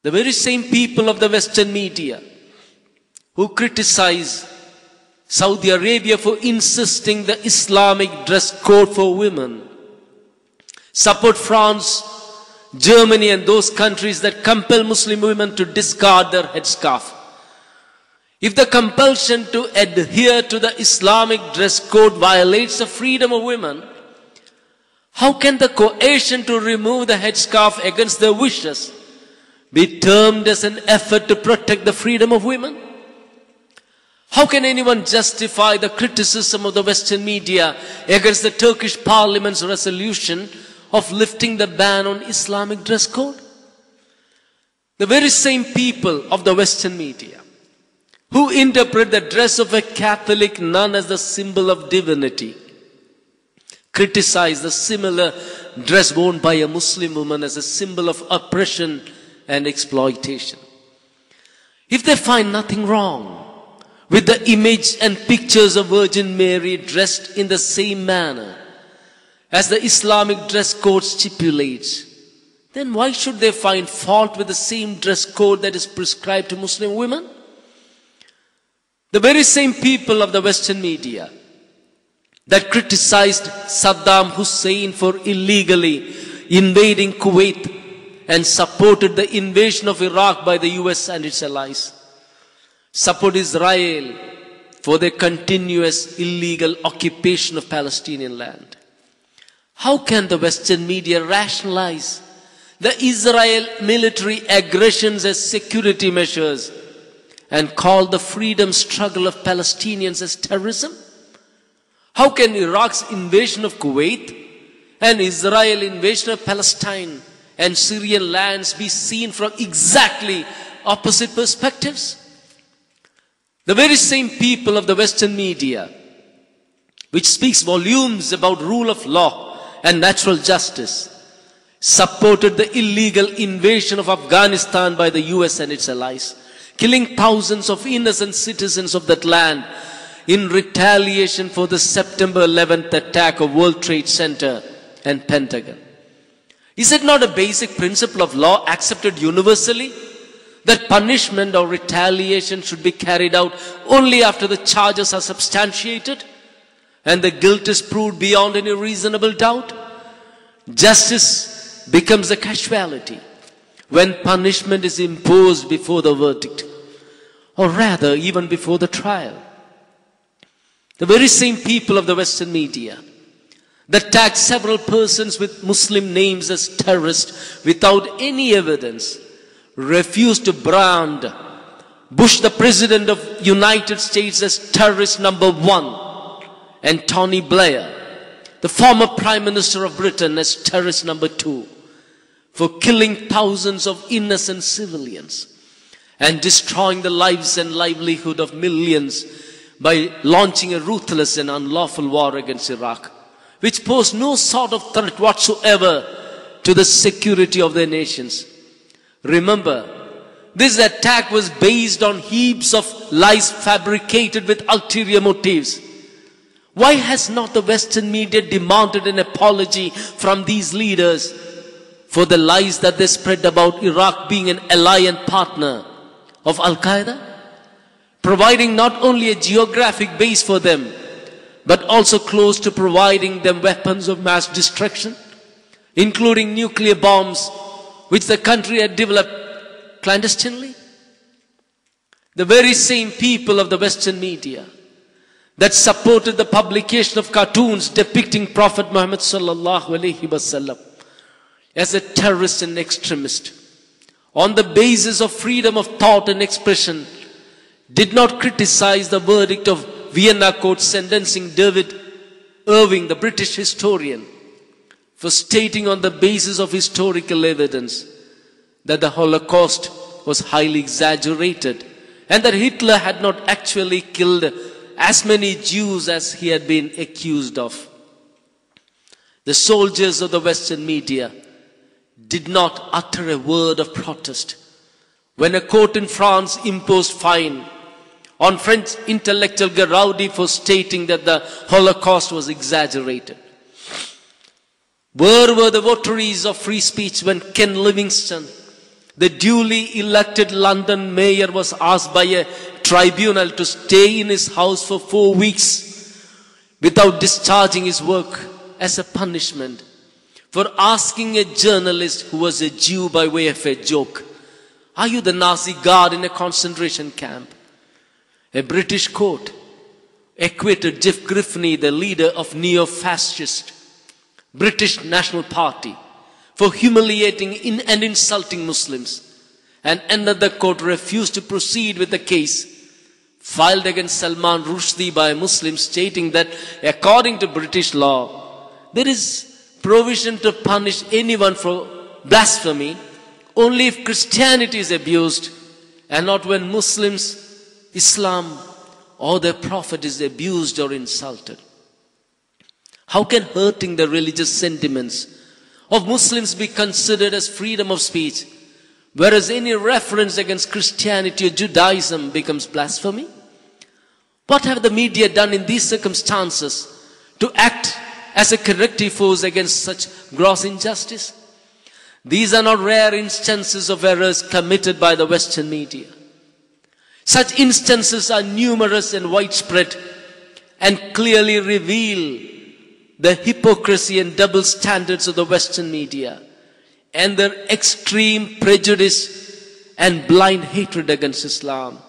The very same people of the Western media who criticize Saudi Arabia for insisting the Islamic dress code for women, support France, Germany and those countries that compel Muslim women to discard their headscarf. If the compulsion to adhere to the Islamic dress code violates the freedom of women, how can the coercion to remove the headscarf against their wishes be termed as an effort to protect the freedom of women? How can anyone justify the criticism of the Western media against the Turkish Parliament's resolution of lifting the ban on Islamic dress code? The very same people of the Western media who interpret the dress of a Catholic nun as the symbol of divinity criticize the similar dress worn by a Muslim woman as a symbol of oppression and exploitation. If they find nothing wrong with the image and pictures of Virgin Mary dressed in the same manner as the Islamic dress code stipulates, then why should they find fault with the same dress code that is prescribed to Muslim women? The very same people of the Western media that criticized Saddam Hussein for illegally invading Kuwait and supported the invasion of Iraq by the US and its allies, support Israel for their continuous illegal occupation of Palestinian land. How can the Western media rationalize the Israel military aggressions as security measures and call the freedom struggle of Palestinians as terrorism? How can Iraq's invasion of Kuwait and Israel invasion of Palestine and Syrian lands be seen from exactly opposite perspectives? The very same people of the Western media, which speaks volumes about rule of law and natural justice, supported the illegal invasion of Afghanistan by the US and its allies, killing thousands of innocent citizens of that land in retaliation for the September 11th attack of World Trade Center and Pentagon. Is it not a basic principle of law accepted universally that punishment or retaliation should be carried out only after the charges are substantiated and the guilt is proved beyond any reasonable doubt? Justice becomes a casualty when punishment is imposed before the verdict, or rather even before the trial. The very same people of the Western media that tag several persons with Muslim names as terrorists without any evidence refuse to brand Bush, the President of United States, as terrorist number 1 and Tony Blair, the former Prime Minister of Britain, as terrorist number 2 for killing thousands of innocent civilians and destroying the lives and livelihood of millions by launching a ruthless and unlawful war against Iraq, which posed no sort of threat whatsoever to the security of their nations. Remember, this attack was based on heaps of lies fabricated with ulterior motives. Why has not the Western media demanded an apology from these leaders for the lies that they spread about Iraq being an ally and partner of Al-Qaeda, providing not only a geographic base for them, but also close to providing them weapons of mass destruction, including nuclear bombs, which the country had developed clandestinely? The very same people of the Western media that supported the publication of cartoons depicting Prophet Muhammad sallallahu alaihi wasallam as a terrorist and extremist on the basis of freedom of thought and expression did not criticize the verdict of Vienna Court sentencing David Irving, the British historian, for stating on the basis of historical evidence that the Holocaust was highly exaggerated and that Hitler had not actually killed as many Jews as he had been accused of. The soldiers of the Western media did not utter a word of protest when a court in France imposed fine on French intellectual Garaudi for stating that the Holocaust was exaggerated. Where were the votaries of free speech when Ken Livingstone, The duly elected London mayor was asked by a tribunal to stay in his house for 4 weeks without discharging his work as a punishment for asking a journalist who was a Jew by way of a joke, "Are you the Nazi guard in a concentration camp?" A British court acquitted Jeff Griffney, the leader of neo-fascist British National Party, for humiliating and insulting Muslims. And another court refused to proceed with the case filed against Salman Rushdie by Muslims, stating that according to British law, there is provision to punish anyone for blasphemy only if Christianity is abused and not when Muslims, Islam, or their prophet is abused or insulted. How can hurting the religious sentiments of Muslims be considered as freedom of speech, whereas any reference against Christianity or Judaism becomes blasphemy? What have the media done in these circumstances to act as a corrective force against such gross injustice? These are not rare instances of errors committed by the Western media. Such instances are numerous and widespread and clearly reveal the hypocrisy and double standards of the Western media and their extreme prejudice and blind hatred against Islam.